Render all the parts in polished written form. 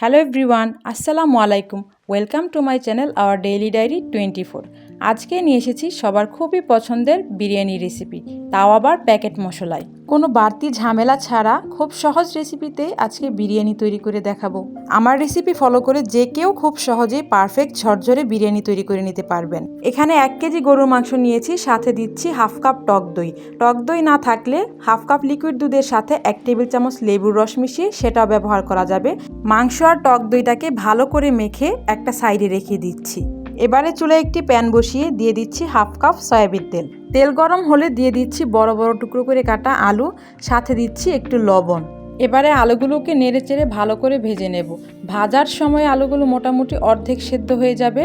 Hello everyone, আসসালামু আলাইকুম। Welcome to my channel our daily diary 24। আজকে নিয়ে এসেছি সবার খুবই পছন্দের বিরিয়ানি রেসিপি, তাও আবার প্যাকেট মশলায়। কোনো বাড়তি ঝামেলা ছাড়া খুব সহজ রেসিপিতেই আজকে বিরিয়ানি তৈরি করে দেখাবো। আমার রেসিপি ফলো করে যে কেউ খুব সহজেই পারফেক্ট ঝরঝরে বিরিয়ানি তৈরি করে নিতে পারবেন। এখানে 1 কেজি গরুর মাংস নিয়েছি, সাথে দিচ্ছি হাফ কাপ টক দই। টক দই না থাকলে হাফ কাপ লিকুইড দুধের সাথে 1 টেবিল চামচ লেবুর রস মিশিয়ে সেটাও ব্যবহার করা যাবে। মাংস আর টক দইটাকে ভালো করে মেখে একটা সাইডে রেখে দিচ্ছি। এবারে চুলায় একটি প্যান বসিয়ে দিয়ে দিচ্ছি হাফ কাপ সয়াবিন তেল। তেল গরম হলে দিয়ে দিচ্ছি বড় বড় টুকরো করে কাটা আলু, সাথে দিচ্ছি একটু লবণ। এবারে আলুগুলোকে নেড়েচেড়ে ভালো করে ভেজে নেব। ভাজার সময় আলুগুলো মোটামুটি অর্ধেক সেদ্ধ হয়ে যাবে।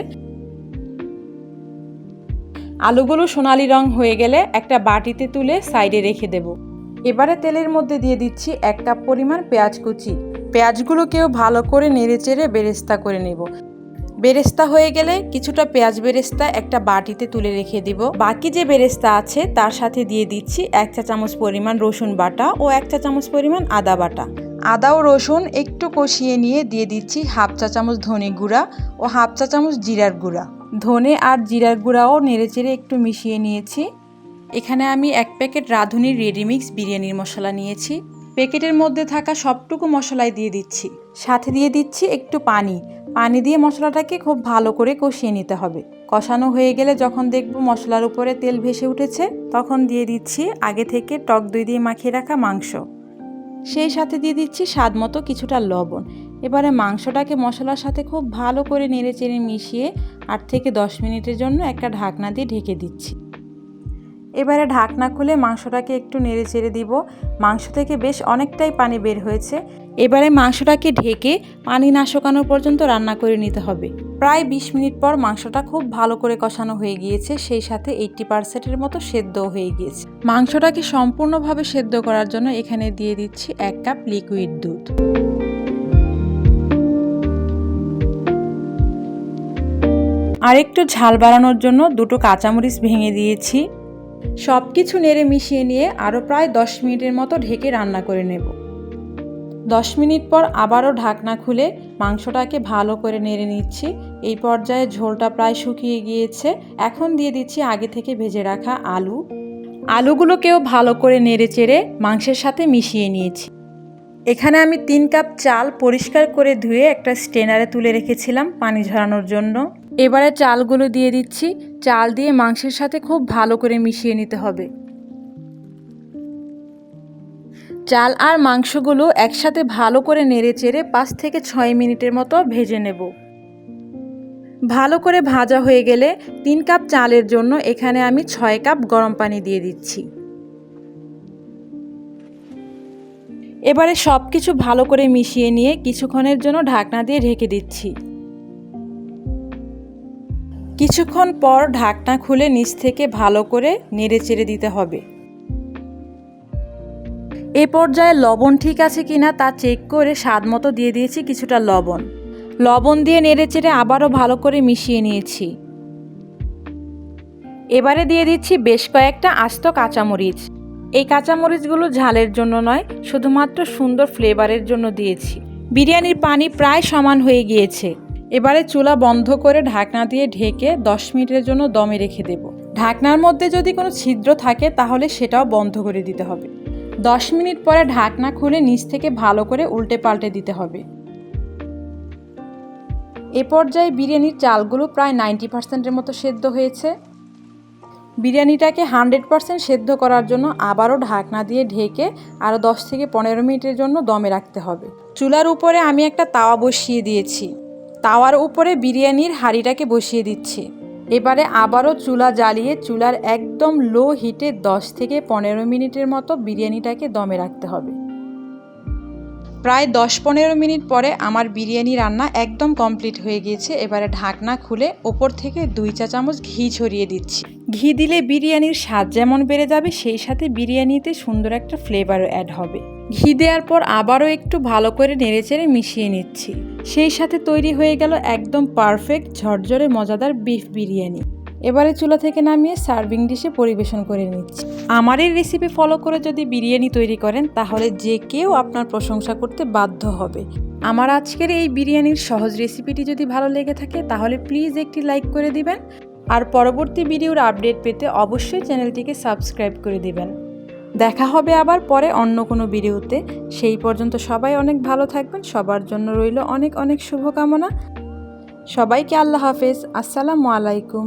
আলুগুলো সোনালি রং হয়ে গেলে একটা বাটিতে তুলে সাইডে রেখে দেব। এবারে তেলের মধ্যে দিয়ে দিচ্ছি 1 কাপ পরিমাণ পেঁয়াজ কুচি। পেঁয়াজগুলোকেও ভালো করে নেড়েচেড়ে বেরেস্তা করে নেব। বেরেস্তা হয়ে গেলে কিছুটা পেঁয়াজ বেরেস্তা একটা বাটিতে তুলে রেখে দিব। বাকি যে বেরেস্তা আছে তার সাথে দিয়ে দিচ্ছি 1 চা চামচ পরিমাণ রসুন বাটা ও 1 চা চামচ পরিমাণ আদা বাটা। আদা ও রসুন একটু কষিয়ে নিয়ে দিয়ে দিচ্ছি হাফ চা চামচ ধনে গুঁড়া ও হাফ চা চামচ জিরার গুঁড়া। ধনে আর জিরার গুঁড়াও নেড়েচেড়ে একটু মিশিয়ে নিয়েছি। এখানে আমি 1 প্যাকেট রাঁধুনির রেডিমিক্স বিরিয়ানির মশলা নিয়েছি। প্যাকেটের মধ্যে থাকা সবটুকু মশলাই দিয়ে দিচ্ছি। সাথে দিয়ে দিচ্ছি একটু পানি দিয়ে মশলাটাকে খুব ভালো করে কষিয়ে নিতে হবে। কষানো হয়ে গেলে যখন দেখব মশলার উপরে তেল ভেসে উঠেছে, তখন দিয়ে দিচ্ছি আগে থেকে টক দই দিয়ে মাখিয়ে রাখা মাংস। সেই সাথে দিয়ে দিচ্ছি স্বাদ মতো কিছুটা লবণ। এবারে মাংসটাকে মশলার সাথে খুব ভালো করে নেড়েচেড়ে মিশিয়ে 8 থেকে 10 মিনিটের জন্য একটা ঢাকনা দিয়ে ঢেকে দিচ্ছি। এবারে ঢাকনা খুলে মাংসটাকে একটু নেড়ে চেড়ে দিব। মাংস থেকে বেশ অনেকটাই পানি বের হয়েছে। এবারে মাংসটাকে ঢেকে পানি না শুকানো পর্যন্ত রান্না করে নিতে হবে। প্রায় 20 মিনিট পর মাংসটা খুব ভালো করে কষানো হয়ে গিয়েছে, সেই সাথে 80%-এর মতো সেদ্ধও হয়ে গিয়েছে। মাংসটাকে সম্পূর্ণভাবে সেদ্ধ করার জন্য এখানে দিয়ে দিচ্ছি 1 কাপ লিকুইড দুধ। আর একটু ঝাল বাড়ানোর জন্য 2টো কাঁচামরিচ ভেঙে দিয়েছি। সব কিছু নেড়ে মিশিয়ে নিয়ে আরও প্রায় 10 মিনিটের মতো ঢেকে রান্না করে নেব। 10 মিনিট পর আবারও ঢাকনা খুলে মাংসটাকে ভালো করে নেড়ে নিচ্ছি। এই পর্যায়ে ঝোলটা প্রায় শুকিয়ে গিয়েছে। এখন দিয়ে দিচ্ছি আগে থেকে ভেজে রাখা আলুগুলোকেও ভালো করে নেড়ে চেড়ে মাংসের সাথে মিশিয়ে নিয়েছি। এখানে আমি 3 কাপ চাল পরিষ্কার করে ধুয়ে একটা স্ট্রেনারে তুলে রেখেছিলাম পানি ঝরানোর জন্য। এবারে চালগুলো দিয়ে দিচ্ছি। চাল দিয়ে মাংসের সাথে খুব ভালো করে মিশিয়ে নিতে হবে। চাল আর মাংসগুলো একসাথে ভালো করে নেড়েচেড়ে 5 থেকে 6 মিনিটের মতো ভেজে নেব। ভালো করে ভাজা হয়ে গেলে 3 কাপ চালের জন্য এখানে আমি 6 কাপ গরম পানি দিয়ে দিচ্ছি। এবারে সব কিছু ভালো করে মিশিয়ে নিয়ে কিছুক্ষণের জন্য ঢাকনা দিয়ে ঢেকে দিচ্ছি। কিছুক্ষণ পর ঢাকনা খুলে নিচ থেকে ভালো করে নেড়েচেড়ে দিতে হবে। এ পর্যায়ে লবণ ঠিক আছে কিনা তা চেক করে স্বাদ মতো দিয়ে দিয়েছি কিছুটা লবণ দিয়ে নেড়েচেড়ে আবারও ভালো করে মিশিয়ে নিয়েছি। এবারে দিয়ে দিচ্ছি বেশ কয়েকটা আস্ত কাঁচামরিচ। এই কাঁচামরিচগুলো ঝালের জন্য নয়, শুধুমাত্র সুন্দর ফ্লেভারের জন্য দিয়েছি। বিরিয়ানির পানি প্রায় সমান হয়ে গিয়েছে। এবারে চুলা বন্ধ করে ঢাকনা দিয়ে ঢেকে 10 মিনিটের জন্য দমে রেখে দেব। ঢাকনার মধ্যে যদি কোনো ছিদ্র থাকে তাহলে সেটাও বন্ধ করে দিতে হবে। 10 মিনিট পরে ঢাকনা খুলে নিচ থেকে ভালো করে উল্টে পাল্টে দিতে হবে। এ পর্যায়ে বিরিয়ানির চালগুলো প্রায় 90%-এর মতো সেদ্ধ হয়েছে। বিরিয়ানিটাকে 100% সেদ্ধ করার জন্য আবারও ঢাকনা দিয়ে ঢেকে আরও 10 থেকে 15 মিনিটের জন্য দমে রাখতে হবে। চুলার উপরে আমি একটা তাওয়া বসিয়ে দিয়েছি। তাওয়ার উপরে বিরিয়ানির হাঁড়িটাকে বসিয়ে দিচ্ছি। এবারে আবারও চুলা জ্বালিয়ে চুলার একদম লো হিটে 10 থেকে 15 মিনিটের মতো বিরিয়ানিটাকে দমে রাখতে হবে। প্রায় 10-15 মিনিট পরে আমার বিরিয়ানি রান্না একদম কমপ্লিট হয়ে গিয়েছে। এবারে ঢাকনা খুলে ওপর থেকে 2 চা চামচ ঘি ছড়িয়ে দিচ্ছি। ঘি দিলে বিরিয়ানির স্বাদ যেমন বেড়ে যাবে, সেই সাথে বিরিয়ানিতে সুন্দর একটা ফ্লেভারও অ্যাড হবে। ঘি দেওয়ার পর আবারও একটু ভালো করে নেড়েচেড়ে মিশিয়ে নিচ্ছি। সেই সাথে তৈরি হয়ে গেল একদম পারফেক্ট ঝরঝরে মজাদার বিফ বিরিয়ানি। এবারে চুলা থেকে নামিয়ে সার্ভিং ডিশে পরিবেশন করে নিচ্ছি। আমার এই রেসিপি ফলো করে যদি বিরিয়ানি তৈরি করেন তাহলে যে কেউ আপনার প্রশংসা করতে বাধ্য হবে। আমার আজকের এই বিরিয়ানির সহজ রেসিপিটি যদি ভালো লেগে থাকে তাহলে প্লিজ একটি লাইক করে দিবেন, আর পরবর্তী ভিডিওর আপডেট পেতে অবশ্যই চ্যানেলটিকে সাবস্ক্রাইব করে দিবেন। দেখা হবে আবার পরে অন্য কোনো ভিডিওতে। সেই পর্যন্ত সবাই অনেক ভালো থাকবেন। সবার জন্য রইল অনেক অনেক শুভকামনা। সবাইকে আল্লাহ হাফেজ। আসসালামু আলাইকুম।